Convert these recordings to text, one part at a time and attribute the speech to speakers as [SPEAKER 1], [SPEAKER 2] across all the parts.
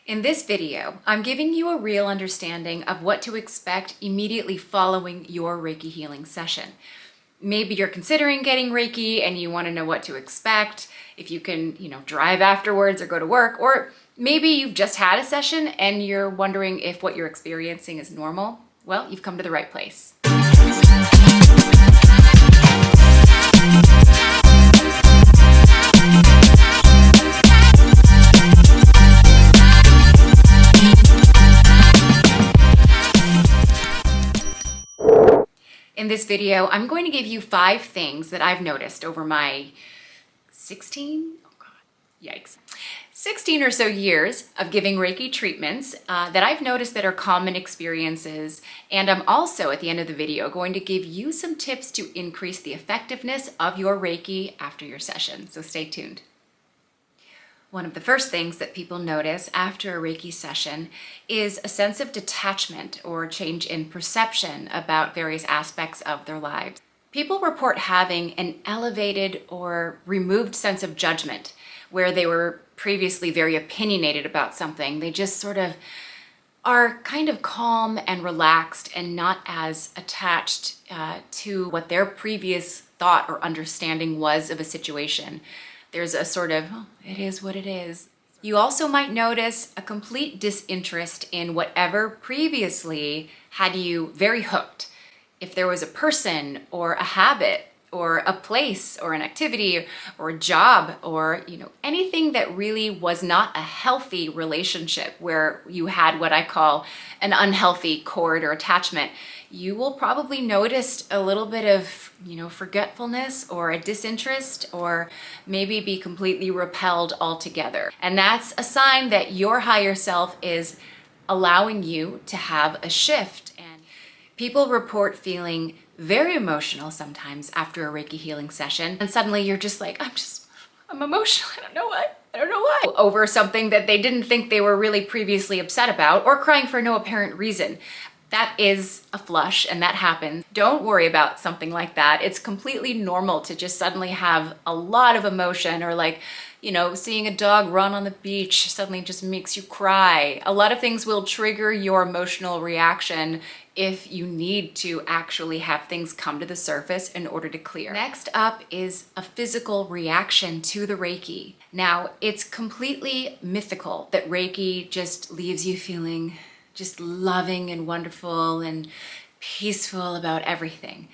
[SPEAKER 1] In this video, I'm giving you a real understanding of what to expect immediately following your Reiki healing session. Maybe you're considering getting Reiki and you want to know what to expect, if you can, drive afterwards or go to work, or maybe you've just had a session and you're wondering if what you're experiencing is normal. Well, you've come to the right place. In this video, I'm going to give you 5 things that I've noticed over my 16 or so years of giving Reiki treatments that I've noticed that are common experiences. And I'm also, at the end of the video, going to give you some tips to increase the effectiveness of your Reiki after your session. So stay tuned. One of the first things that people notice after a Reiki session is a sense of detachment or change in perception about various aspects of their lives. People report having an elevated or removed sense of judgment where they were previously very opinionated about something. They just sort of are kind of calm and relaxed and not as attached to what their previous thought or understanding was of a situation. There's a sort of, it is what it is. You also might notice a complete disinterest in whatever previously had you very hooked. If there was a person or a habit or a place or an activity or a job or anything that really was not a healthy relationship where you had what I call an unhealthy cord or attachment, you will probably notice a little bit of forgetfulness or a disinterest, or maybe be completely repelled altogether. And that's a sign that your higher self is allowing you to have a shift. And people report feeling very emotional sometimes after a Reiki healing session. And suddenly you're just like, I'm emotional. I don't know why. Over something that they didn't think they were really previously upset about, or crying for no apparent reason. That is a flush, and that happens. Don't worry about something like that. It's completely normal to just suddenly have a lot of emotion, or seeing a dog run on the beach suddenly just makes you cry. A lot of things will trigger your emotional reaction if you need to actually have things come to the surface in order to clear. Next up is a physical reaction to the Reiki. Now, it's completely mythical that Reiki just leaves you feeling just loving and wonderful and peaceful about everything.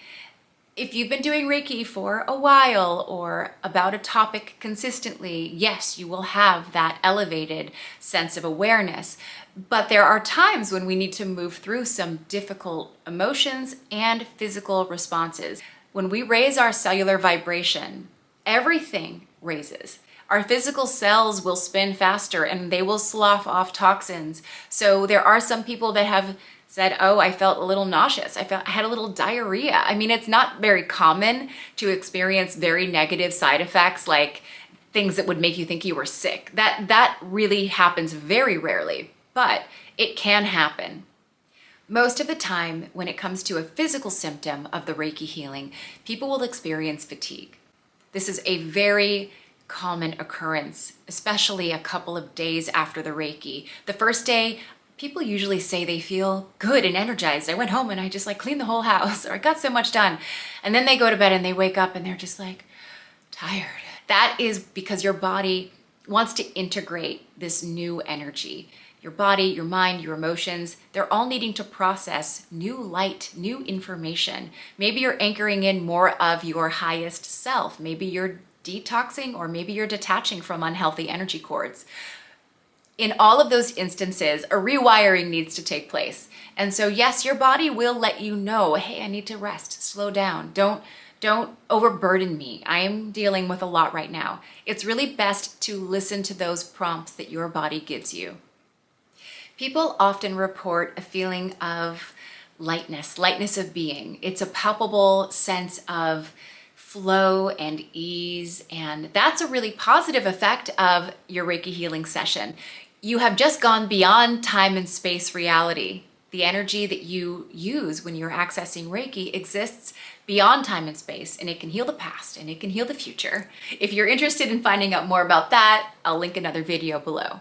[SPEAKER 1] If you've been doing Reiki for a while or about a topic consistently, yes, you will have that elevated sense of awareness. But there are times when we need to move through some difficult emotions and physical responses. When we raise our cellular vibration, everything raises. Our physical cells will spin faster and they will slough off toxins. So there are some people that have said, oh, I felt a little nauseous. I had a little diarrhea. I mean, it's not very common to experience very negative side effects like things that would make you think you were sick. That really happens very rarely, but it can happen. Most of the time, when it comes to a physical symptom of the Reiki healing, people will experience fatigue. This is a very common occurrence, especially a couple of days after the Reiki. The first day, people usually say they feel good and energized. I went home and I just cleaned the whole house, or I got so much done. And then they go to bed and they wake up and they're just tired. That is because your body wants to integrate this new energy. Your body, your mind, your emotions, they're all needing to process new light, new information. Maybe you're anchoring in more of your highest self. Maybe you're detoxing, or maybe you're detaching from unhealthy energy cords. In all of those instances, a rewiring needs to take place. And so yes, your body will let you know, hey, I need to rest, slow down. Don't overburden me. I am dealing with a lot right now. It's really best to listen to those prompts that your body gives you. People often report a feeling of lightness of being. It's a palpable sense of flow and ease, and that's a really positive effect of your Reiki healing session. You have just gone beyond time and space reality. The energy that you use when you're accessing Reiki exists beyond time and space, and it can heal the past and it can heal the future. If you're interested in finding out more about that, I'll link another video below.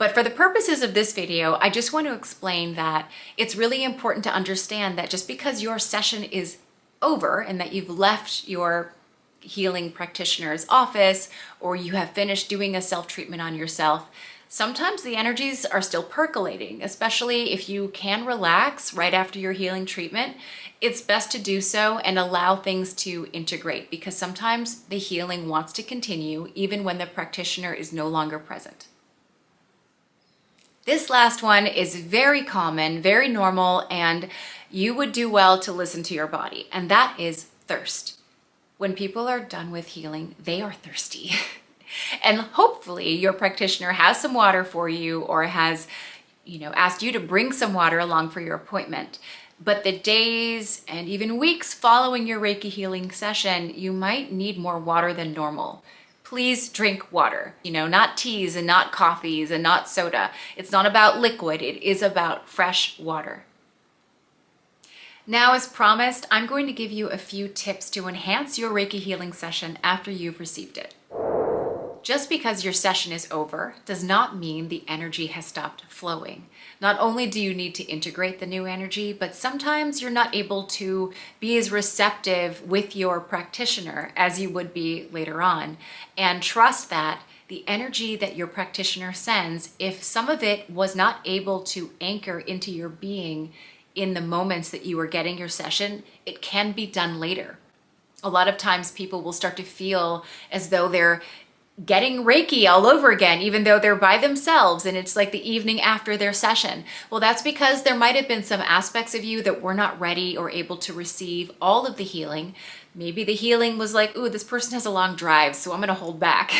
[SPEAKER 1] But for the purposes of this video, I just want to explain that it's really important to understand that just because your session is over and that you've left your healing practitioner's office or you have finished doing a self-treatment on yourself, sometimes the energies are still percolating, especially if you can relax right after your healing treatment. It's best to do so and allow things to integrate, because sometimes the healing wants to continue even when the practitioner is no longer present. This last one is very common, very normal, and you would do well to listen to your body, and that is thirst. When people are done with healing, they are thirsty. And hopefully your practitioner has some water for you or has, asked you to bring some water along for your appointment. But the days and even weeks following your Reiki healing session, you might need more water than normal. Please drink water, not teas and not coffees and not soda. It's not about liquid, it is about fresh water. Now, as promised, I'm going to give you a few tips to enhance your Reiki healing session after you've received it. Just because your session is over does not mean the energy has stopped flowing. Not only do you need to integrate the new energy, but sometimes you're not able to be as receptive with your practitioner as you would be later on. And trust that the energy that your practitioner sends, if some of it was not able to anchor into your being in the moments that you were getting your session, it can be done later. A lot of times people will start to feel as though they're getting Reiki all over again, even though they're by themselves and it's like the evening after their session. Well, that's because there might have been some aspects of you that were not ready or able to receive all of the healing. Maybe the healing was like, ooh, this person has a long drive, so I'm gonna hold back.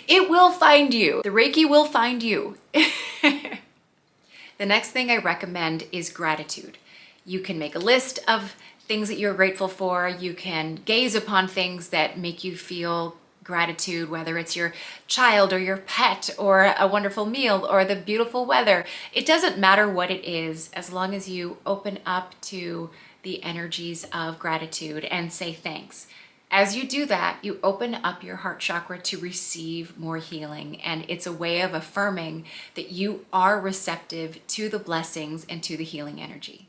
[SPEAKER 1] It will find you. The Reiki will find you. The next thing I recommend is gratitude. You can make a list of things that you're grateful for. You can gaze upon things that make you feel gratitude, whether it's your child or your pet or a wonderful meal or the beautiful weather. It doesn't matter what it is, as long as you open up to the energies of gratitude and say thanks. As you do that, you open up your heart chakra to receive more healing, and it's a way of affirming that you are receptive to the blessings and to the healing energy.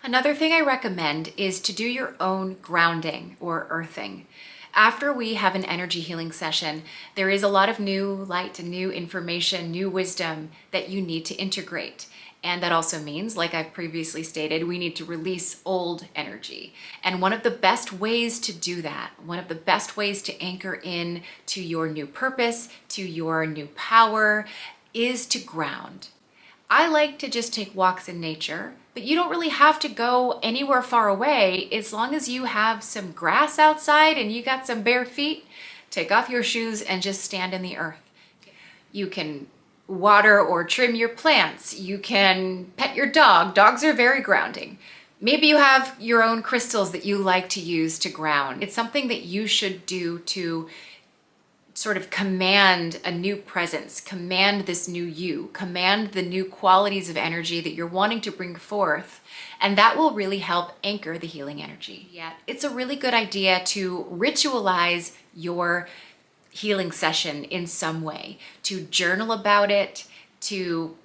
[SPEAKER 1] Another thing I recommend is to do your own grounding or earthing. After we have an energy healing session, there is a lot of new light and new information, new wisdom that you need to integrate. And that also means, like I've previously stated, we need to release old energy. And one of the best ways to do that, one of the best ways to anchor in to your new purpose, to your new power, is to ground. I like to just take walks in nature, but you don't really have to go anywhere far away. As long as you have some grass outside and you got some bare feet, take off your shoes and just stand in the earth. You can water or trim your plants. You can pet your dog. Dogs are very grounding. Maybe you have your own crystals that you like to use to ground. It's something that you should do to sort of command a new presence, command this new you, command the new qualities of energy that you're wanting to bring forth, and that will really help anchor the healing energy. Yeah, it's a really good idea to ritualize your healing session in some way, to journal about it, to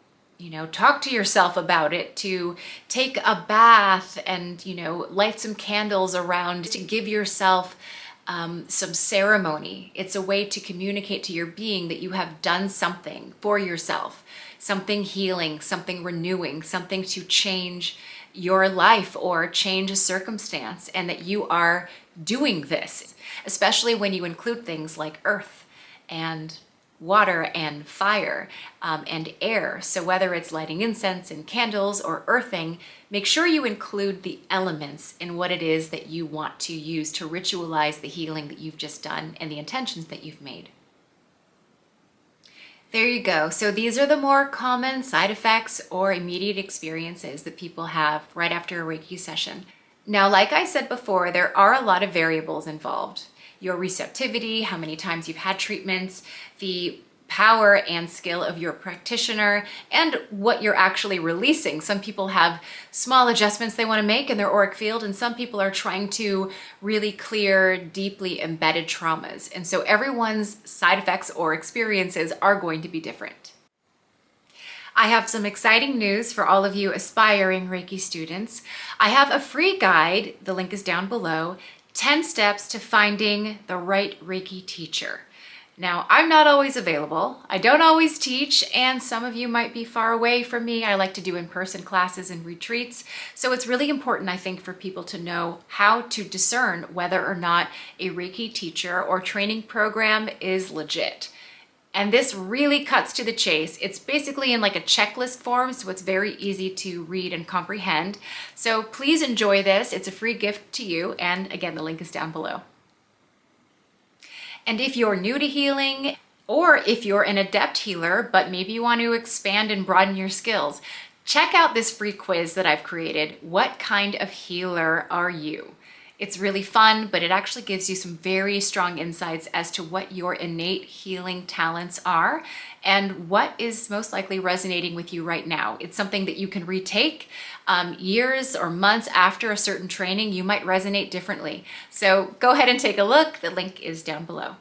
[SPEAKER 1] talk to yourself about it, to take a bath and light some candles around, to give yourself some ceremony. It's a way to communicate to your being that you have done something for yourself, something healing, something renewing, something to change your life or change a circumstance, and that you are doing this, especially when you include things like earth and water and fire and air. So whether it's lighting incense and candles or earthing, make sure you include the elements in what it is that you want to use to ritualize the healing that you've just done and the intentions that you've made. There you go. So these are the more common side effects or immediate experiences that people have right after a Reiki session. Now, like I said before, there are a lot of variables involved. Your receptivity, how many times you've had treatments, the power and skill of your practitioner, and what you're actually releasing. Some people have small adjustments they want to make in their auric field, and some people are trying to really clear deeply embedded traumas. And so everyone's side effects or experiences are going to be different. I have some exciting news for all of you aspiring Reiki students. I have a free guide, the link is down below, 10 steps to finding the right Reiki teacher. Now, I'm not always available. I don't always teach, and some of you might be far away from me. I like to do in-person classes and retreats. So it's really important, I think, for people to know how to discern whether or not a Reiki teacher or training program is legit. And this really cuts to the chase. It's basically in like a checklist form, so it's very easy to read and comprehend. So please enjoy this. It's a free gift to you. And again, the link is down below. And if you're new to healing, or if you're an adept healer, but maybe you want to expand and broaden your skills, check out this free quiz that I've created. What kind of healer are you? It's really fun, but it actually gives you some very strong insights as to what your innate healing talents are and what is most likely resonating with you right now. It's something that you can retake years or months after a certain training. You might resonate differently. So go ahead and take a look. The link is down below.